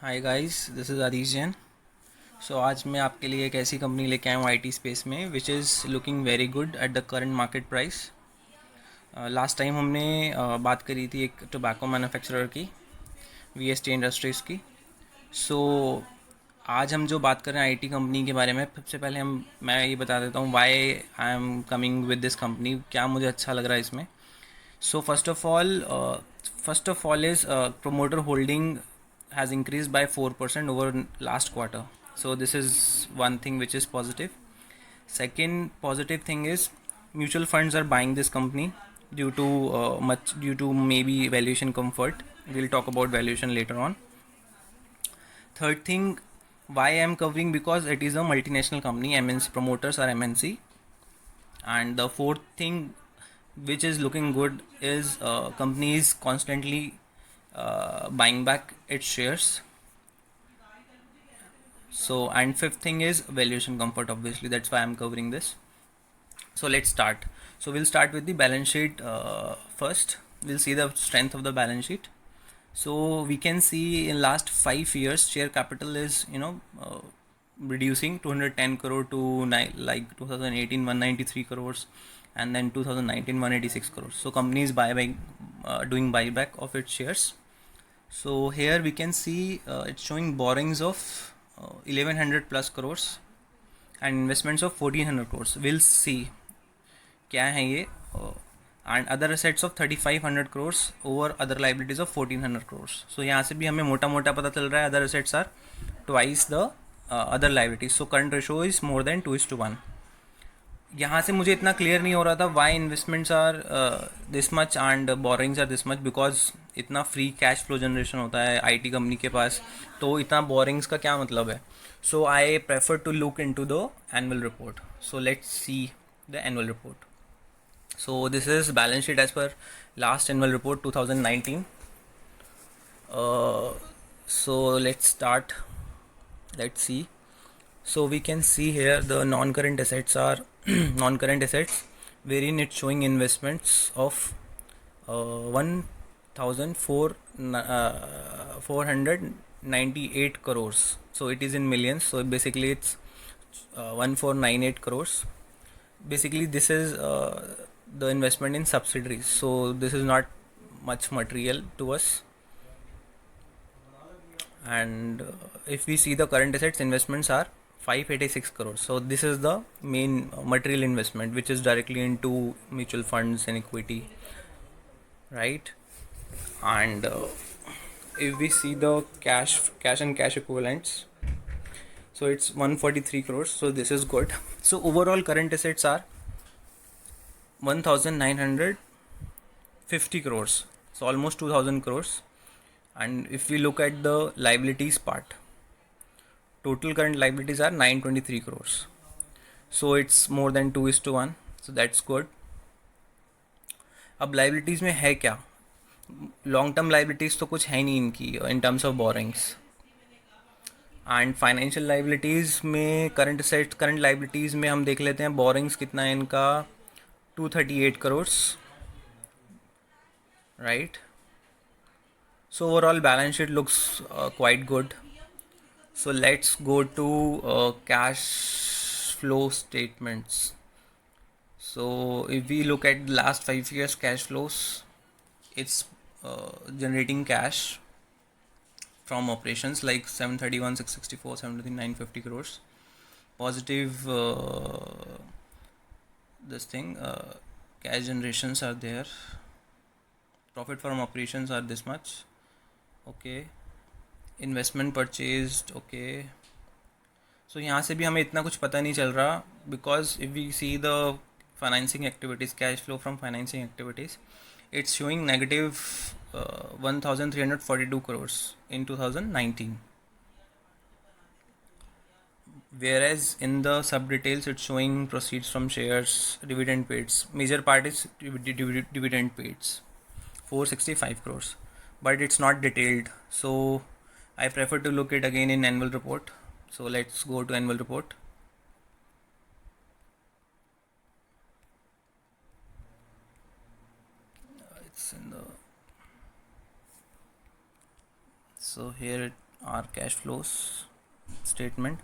Hi guys, this is आदिश जैन। सो आज मैं आपके लिए एक ऐसी कंपनी लेके आया हूँ आईटी स्पेस में which is looking very good at the current market price. Last time हमने बात करी थी एक टोबैको मैन्युफैक्चरर की, वीएसटी इंडस्ट्रीज़ की। सो आज हम जो बात कर रहे हैं आईटी कंपनी के बारे में, सबसे पहले मैं ये बता देता हूँ why I am coming with this company, क्या मुझे अच्छा लग रहा है इसमें। So first of all is promoter holding has increased by 4% over last quarter. So this is one thing which is positive. Second positive thing is mutual funds are buying this company due to maybe valuation comfort. We'll talk about valuation later on. Third thing, why I am covering, because it is a multinational company. MNC promoters are MNC. And the fourth thing which is looking good is companies constantly buying back its shares. So, and fifth thing is valuation comfort, obviously that's why I'm covering this. So let's start. So we'll start with the balance sheet first. We'll see the strength of the balance sheet. So we can see in last 5 years share capital is reducing 210 crore to like 2018 193 crores, and then 2019 186 crores. So companies doing buyback of its shares. So here we can see it's showing borrowings of 1100 plus crores and investments of 1400 crores. We'll see क्या है ये, and other assets of 3500 crores over other liabilities of 1400 crores. सो यहाँ से भी हमें मोटा मोटा पता चल रहा है other assets are twice the other liabilities. So current ratio is more than 2:1. यहाँ से मुझे इतना क्लियर नहीं हो रहा था why investments are this much and borrowings are this much, because इतना फ्री कैश फ्लो जनरेशन होता है आईटी कंपनी के पास, तो इतना बोरिंग्स का क्या मतलब है. So I prefer to look into the annual report. So let's see the annual report. So this is balance sheet as per last annual report 2019. So let's start. Let's see. So we can see here the non-current assets are non-current assets, wherein it's showing investments of 1,498 crores. So it is in millions. So basically it's 1,498 crores. Basically this is the investment in subsidiaries, so this is not much material to us. And if we see the current assets, investments are 586 crores. So this is the main material investment which is directly into mutual funds and equity, right? And if we see the cash and cash equivalents, so it's 143 crores. So this is good. So overall current assets are 1950 crores, so almost 2000 crores. And if we look at the liabilities part, total current liabilities are 923 crores. So it's more than 2:1. So that's good. अब liabilities में है क्या, long term liabilities तो कुछ है नहीं इनकी in terms of borings. And financial liabilities में करंट असेट्स करंट लाइबिलिटीज़ में हम देख लेते हैं बोरिंग्स कितना है इनका, 238 crores, right. So overall balance sheet looks quite good. So let's go to cash flow statements. So if we look at the last 5 years cash flows, it's generating cash from operations like 731 664 73950 crores positive. This thing cash generations are there. Profit from operations are this much. Okay, investment purchased. Okay, so यहाँ से भी हमें इतना कुछ पता नहीं चल रहा, because if we see the financing activities, cash flow from financing activities, it's showing negative 1342 crores in 2019, whereas in the sub details it's showing proceeds from shares, dividend paid, major part is dividend paid, 465 crores, but it's not detailed. So I prefer to look it again in annual report. So let's go to annual report. It's in the, so here our cash flows statement.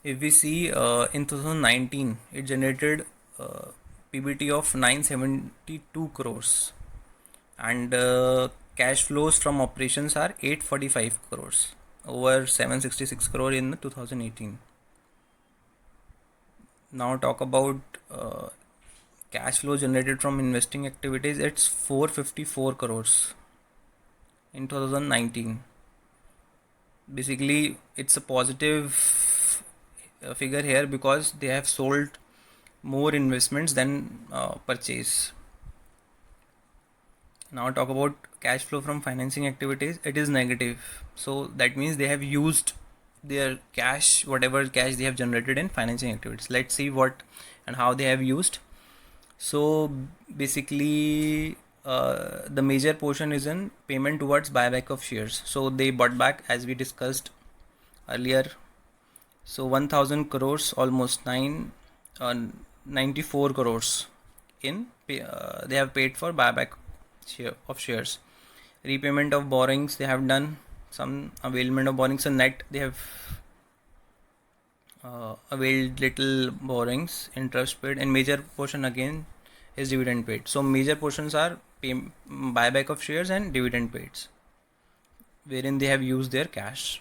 If we see in 2019, it generated PBT of 972 crores, and cash flows from operations are 845 crores over 766 crore in 2018. Now talk about cash flow generated from investing activities. It's 454 crores in 2019. Basically, it's a positive figure here because they have sold more investments than purchase. Now talk about cash flow from financing activities. It is negative, so that means they have used their cash, whatever cash they have generated in financing activities. Let's see what and how they have used. So basically, the major portion is in payment towards buyback of shares. So they bought back, as we discussed earlier, so 1000 crores, almost 94 crores in they have paid for buyback of shares. Repayment of borrowings, they have done some availment of borrowings, so net they have availed little borrowings, interest paid, and major portion again is dividend paid. So major portions are buyback of shares and dividend paid, wherein they have used their cash.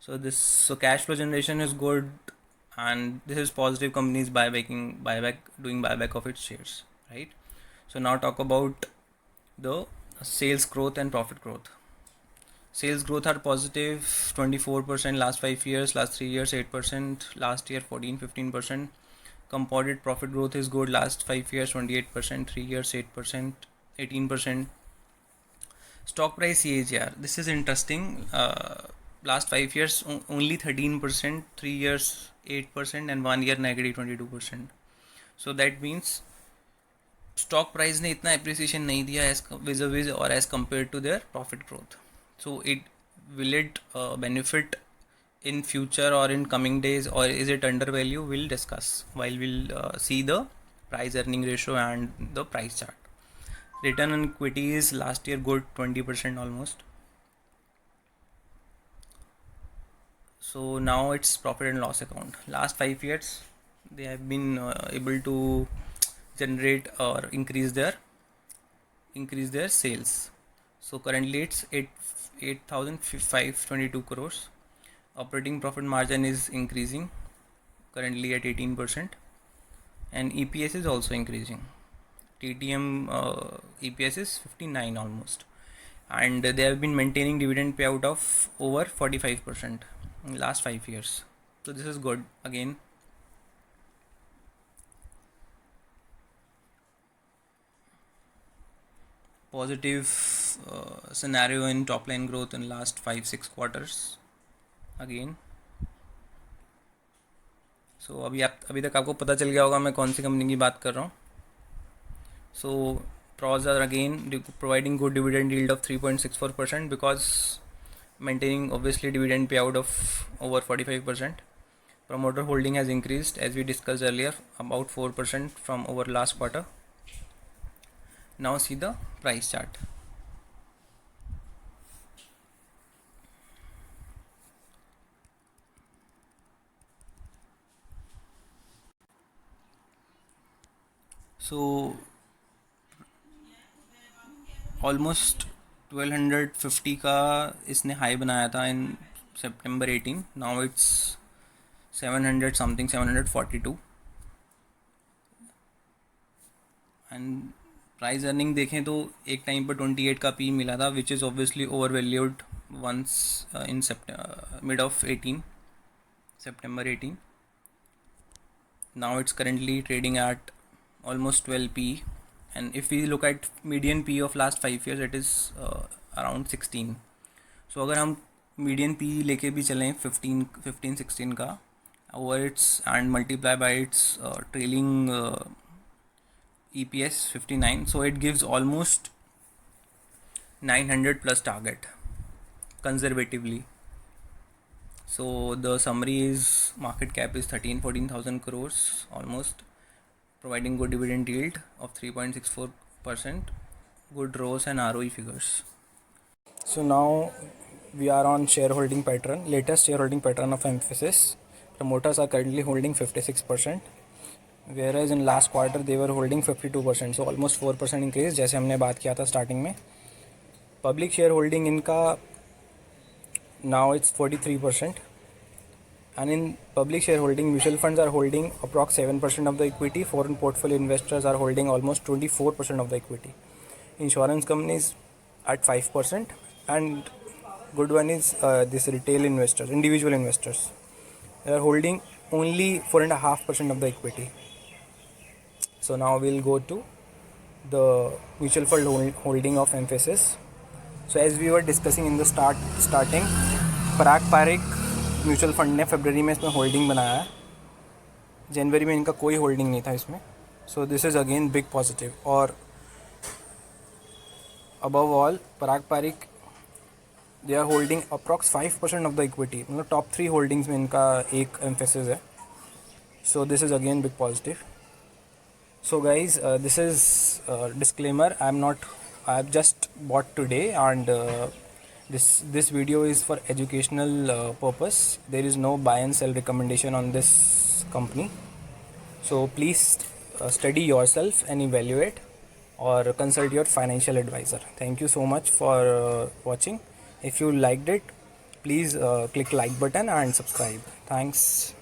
So cash flow generation is good, and this is positive. Companies doing buyback of its shares, right? So now talk about the sales growth and profit growth. Sales growth are positive 24% last 5 years, last 3 years 8%, last year 14-15%. Compounded profit growth is good, last 5 years 28%, 3 years 8%, 18%. Stock price CAGR, this is interesting. Last 5 years only 13%, 3 years 8%, and 1 year negative 22%. So that means stock price ने इतना appreciation नहीं दिया as vis-a-vis or as compared to their profit growth. So will it benefit in future or in coming days, or is it undervalue? We'll discuss while we'll see the price earning ratio and the price chart. Return on equity is last year good, 20% almost. So now it's profit and loss account. Last 5 years they have been able to generate or increase their sales. So currently it's 8,522 crores. Operating profit margin is increasing, currently at 18%, and EPS is also increasing. TTM EPS is 59 almost, and they have been maintaining dividend payout of over 45% in last 5 years. So this is good again. Positive scenario in top line growth in last 5-6 quarters again. So अभी तक आपको पता चल गया होगा मैं कौन सी company की बात कर रहा हूँ. So pros are again providing good dividend yield of 3.64% because maintaining obviously dividend payout of over 45%. Promoter holding has increased, as we discussed earlier, about 4% from over last quarter. Now see the price chart. So almost 1250 का इसने high बनाया था इन September 18. Now it's 700 something, 742. And price earning देखें तो एक time पर 28 का P मिला था, which is obviously overvalued once in mid of 18 September 18. Now it's currently trading at almost 12 p, and if we look at median p of last 5 years, it is around 16. So अगर हम median p लेके भी चलें 15-16 का over its and multiply by its trailing EPS 59, so it gives almost 900 plus target conservatively. So the summary is market cap is 13,000-14,000 crores almost, providing good dividend yield of 3.64%, good ROAS and ROE figures. So now we are on shareholding pattern, latest shareholding pattern of Mphasis. Promoters are currently holding 56%, whereas in last quarter they were holding 52%. So almost 4% increase, जैसे हमने बात किया था starting में. Public shareholding इनका now it's 43%, and in public shareholding mutual funds are holding approx 7% of the equity. Foreign portfolio investors are holding almost 24% of the equity. Insurance companies at 5%, and good one is this retail investors, individual investors. They are holding only 4.5% of the equity. So now we'll go to the mutual fund holding of Mphasis. So as we were discussing in the starting, Parag Parikh mutual fund ने फरवरी में इसमें holding बनाया है. जनवरी में इनका कोई holding नहीं था इसमें. So this is again big positive. और above all Parag Parikh they are holding approx 5% of the equity. मतलब टॉप 3 होल्डिंग्स में इनका एक एम्फेसिस है. So this is again big positive. So guys, this is disclaimer. I've just bought today, and this video is for educational purpose. There is no buy and sell recommendation on this company. So please study yourself and evaluate, or consult your financial advisor. Thank you so much for watching. If you liked it, please click like button and subscribe. Thanks.